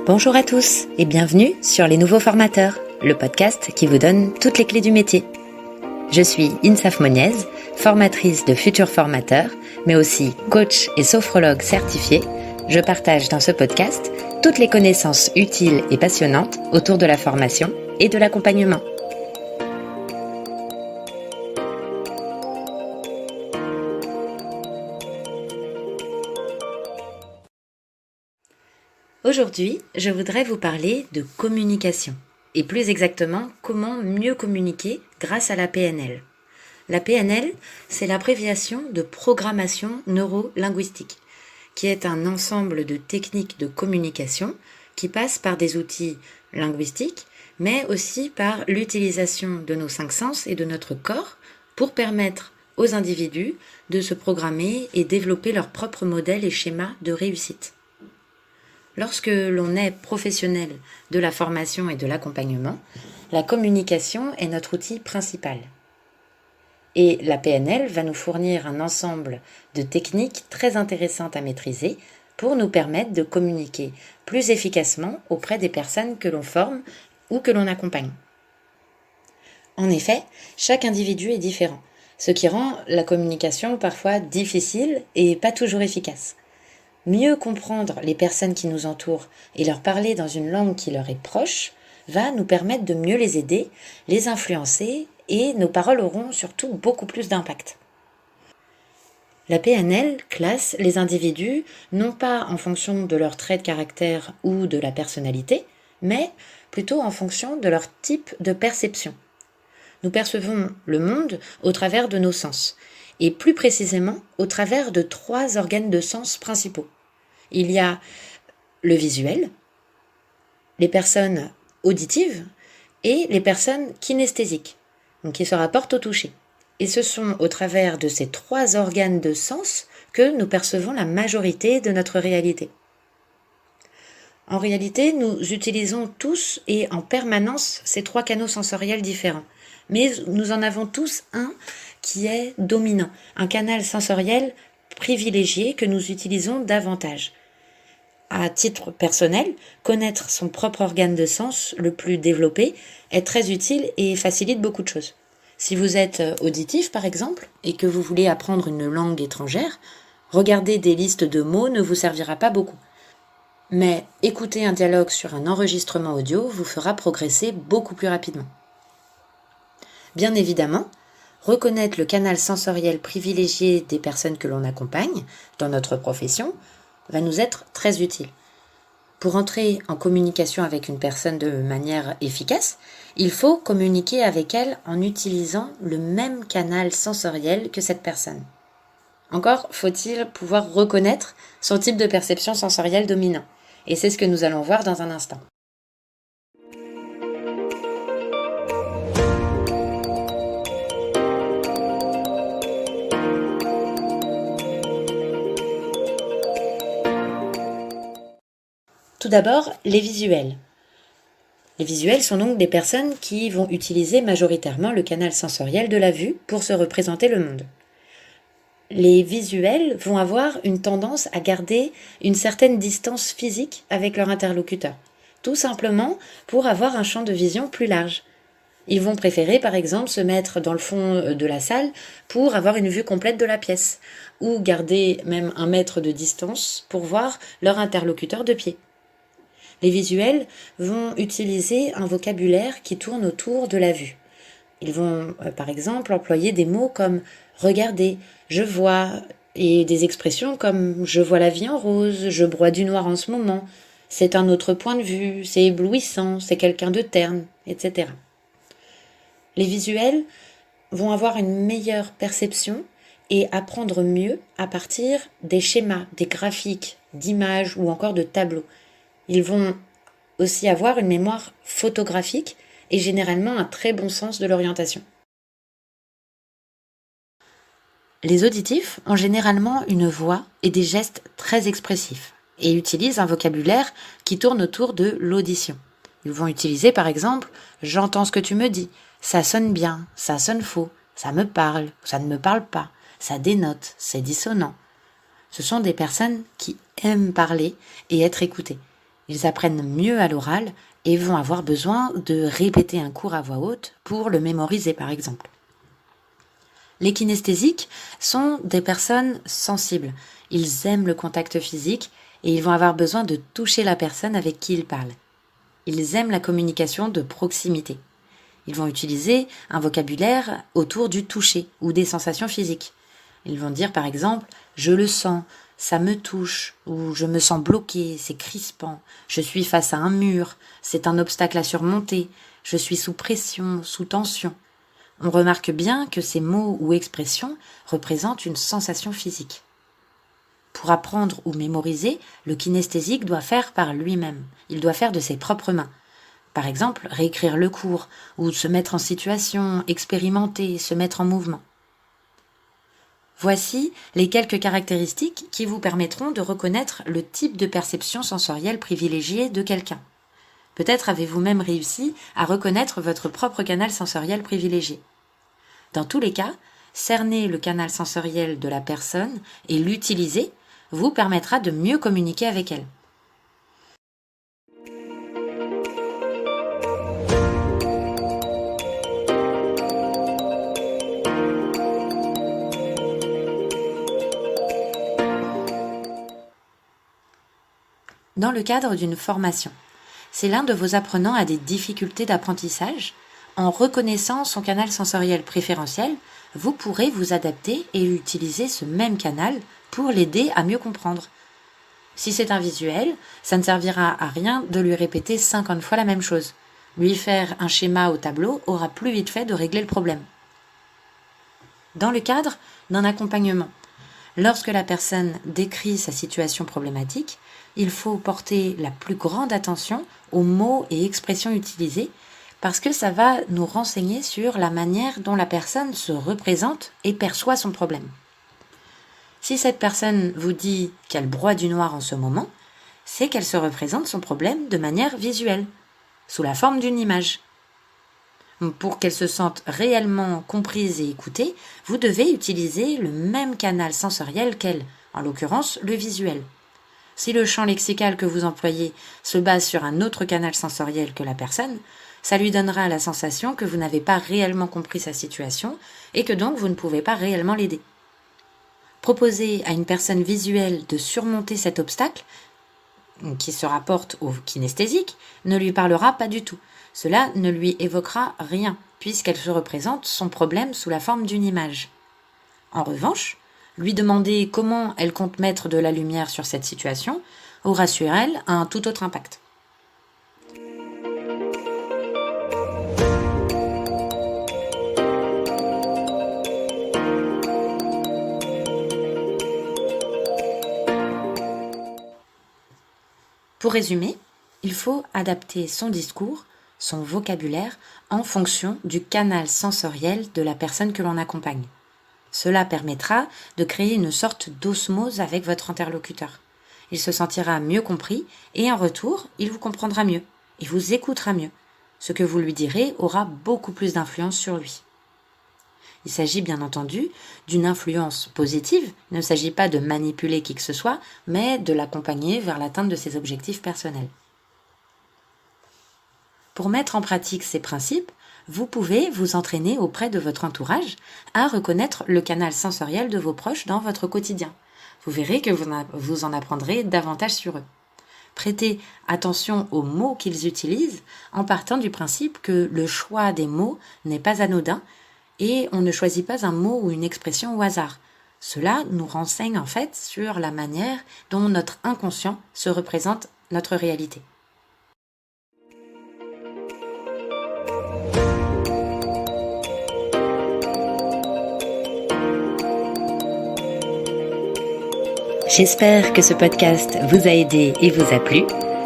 Bonjour à tous et bienvenue sur Les Nouveaux Formateurs, le podcast qui vous donne toutes les clés du métier. Je suis Insaf Moniez, formatrice de futurs formateurs, mais aussi coach et sophrologue certifiée. Je partage dans ce podcast toutes les connaissances utiles et passionnantes autour de la formation et de l'accompagnement. Aujourd'hui, je voudrais vous parler de communication, et plus exactement, comment mieux communiquer grâce à la PNL. La PNL, c'est l'abréviation de programmation neuro-linguistique, qui est un ensemble de techniques de communication qui passent par des outils linguistiques, mais aussi par l'utilisation de nos 5 sens et de notre corps pour permettre aux individus de se programmer et développer leur propre modèle et schéma de réussite. Lorsque l'on est professionnel de la formation et de l'accompagnement, la communication est notre outil principal. Et la PNL va nous fournir un ensemble de techniques très intéressantes à maîtriser pour nous permettre de communiquer plus efficacement auprès des personnes que l'on forme ou que l'on accompagne. En effet, chaque individu est différent, ce qui rend la communication parfois difficile et pas toujours efficace. Mieux comprendre les personnes qui nous entourent et leur parler dans une langue qui leur est proche va nous permettre de mieux les aider, les influencer et nos paroles auront surtout beaucoup plus d'impact. La PNL classe les individus non pas en fonction de leur trait de caractère ou de la personnalité, mais plutôt en fonction de leur type de perception. Nous percevons le monde au travers de nos sens, et plus précisément au travers de 3 organes de sens principaux. Il y a le visuel, les personnes auditives et les personnes kinesthésiques, donc qui se rapportent au toucher. Et ce sont au travers de ces 3 organes de sens que nous percevons la majorité de notre réalité. En réalité, nous utilisons tous et en permanence ces 3 canaux sensoriels différents. Mais nous en avons tous un qui est dominant, un canal sensoriel privilégié que nous utilisons davantage. À titre personnel, connaître son propre organe de sens le plus développé est très utile et facilite beaucoup de choses. Si vous êtes auditif par exemple et que vous voulez apprendre une langue étrangère, regarder des listes de mots ne vous servira pas beaucoup. Mais écouter un dialogue sur un enregistrement audio vous fera progresser beaucoup plus rapidement. Bien évidemment, reconnaître le canal sensoriel privilégié des personnes que l'on accompagne dans notre profession va nous être très utile. Pour entrer en communication avec une personne de manière efficace, il faut communiquer avec elle en utilisant le même canal sensoriel que cette personne. Encore faut-il pouvoir reconnaître son type de perception sensorielle dominant. Et c'est ce que nous allons voir dans un instant. Tout d'abord, les visuels. Les visuels sont donc des personnes qui vont utiliser majoritairement le canal sensoriel de la vue pour se représenter le monde. Les visuels vont avoir une tendance à garder une certaine distance physique avec leur interlocuteur, tout simplement pour avoir un champ de vision plus large. Ils vont préférer par exemple se mettre dans le fond de la salle pour avoir une vue complète de la pièce, ou garder même 1 mètre de distance pour voir leur interlocuteur de pied. Les visuels vont utiliser un vocabulaire qui tourne autour de la vue. Ils vont par exemple employer des mots comme « regarder »,« je vois » et des expressions comme « je vois la vie en rose »,« je broie du noir en ce moment »,« c'est un autre point de vue »,« c'est éblouissant »,« c'est quelqu'un de terne », etc. Les visuels vont avoir une meilleure perception et apprendre mieux à partir des schémas, des graphiques, d'images ou encore de tableaux. Ils vont aussi avoir une mémoire photographique et généralement un très bon sens de l'orientation. Les auditifs ont généralement une voix et des gestes très expressifs et utilisent un vocabulaire qui tourne autour de l'audition. Ils vont utiliser par exemple « j'entends ce que tu me dis »,« ça sonne bien »,« ça sonne faux »,« ça me parle »,« ça ne me parle pas »,« ça dénote »,« c'est dissonant ». Ce sont des personnes qui aiment parler et être écoutées. Ils apprennent mieux à l'oral et vont avoir besoin de répéter un cours à voix haute pour le mémoriser par exemple. Les kinesthésiques sont des personnes sensibles. Ils aiment le contact physique et ils vont avoir besoin de toucher la personne avec qui ils parlent. Ils aiment la communication de proximité. Ils vont utiliser un vocabulaire autour du toucher ou des sensations physiques. Ils vont dire par exemple « je le sens », « ça me touche » ou « je me sens bloqué »,« c'est crispant »,« je suis face à un mur »,« c'est un obstacle à surmonter »,« je suis sous pression, sous tension ». On remarque bien que ces mots ou expressions représentent une sensation physique. Pour apprendre ou mémoriser, le kinesthésique doit faire par lui-même. Il doit faire de ses propres mains. Par exemple, réécrire le cours ou se mettre en situation, expérimenter, se mettre en mouvement. Voici les quelques caractéristiques qui vous permettront de reconnaître le type de perception sensorielle privilégiée de quelqu'un. Peut-être avez-vous même réussi à reconnaître votre propre canal sensoriel privilégié. Dans tous les cas, cerner le canal sensoriel de la personne et l'utiliser vous permettra de mieux communiquer avec elle. Dans le cadre d'une formation, si l'un de vos apprenants a des difficultés d'apprentissage, en reconnaissant son canal sensoriel préférentiel, vous pourrez vous adapter et utiliser ce même canal pour l'aider à mieux comprendre. Si c'est un visuel, ça ne servira à rien de lui répéter 50 fois la même chose. Lui faire un schéma au tableau aura plus vite fait de régler le problème. Dans le cadre d'un accompagnement, lorsque la personne décrit sa situation problématique, il faut porter la plus grande attention aux mots et expressions utilisés parce que ça va nous renseigner sur la manière dont la personne se représente et perçoit son problème. Si cette personne vous dit qu'elle broie du noir en ce moment, c'est qu'elle se représente son problème de manière visuelle, sous la forme d'une image. Pour qu'elle se sente réellement comprise et écoutée, vous devez utiliser le même canal sensoriel qu'elle, en l'occurrence le visuel. Si le champ lexical que vous employez se base sur un autre canal sensoriel que la personne, ça lui donnera la sensation que vous n'avez pas réellement compris sa situation et que donc vous ne pouvez pas réellement l'aider. Proposer à une personne visuelle de surmonter cet obstacle, qui se rapporte au kinesthésique, ne lui parlera pas du tout. Cela ne lui évoquera rien, puisqu'elle se représente son problème sous la forme d'une image. En revanche, lui demander comment elle compte mettre de la lumière sur cette situation aura sur elle un tout autre impact. Pour résumer, il faut adapter son discours, son vocabulaire, en fonction du canal sensoriel de la personne que l'on accompagne. Cela permettra de créer une sorte d'osmose avec votre interlocuteur. Il se sentira mieux compris et en retour, il vous comprendra mieux, il vous écoutera mieux. Ce que vous lui direz aura beaucoup plus d'influence sur lui. Il s'agit bien entendu d'une influence positive, il ne s'agit pas de manipuler qui que ce soit, mais de l'accompagner vers l'atteinte de ses objectifs personnels. Pour mettre en pratique ces principes, vous pouvez vous entraîner auprès de votre entourage à reconnaître le canal sensoriel de vos proches dans votre quotidien. Vous verrez que vous en apprendrez davantage sur eux. Prêtez attention aux mots qu'ils utilisent en partant du principe que le choix des mots n'est pas anodin et on ne choisit pas un mot ou une expression au hasard. Cela nous renseigne en fait sur la manière dont notre inconscient se représente notre réalité. J'espère que ce podcast vous a aidé et vous a plu.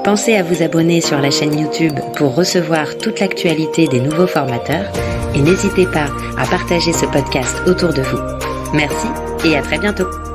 Pensez à vous abonner sur la chaîne YouTube pour recevoir toute l'actualité des nouveaux formateurs et n'hésitez pas à partager ce podcast autour de vous. Merci et à très bientôt.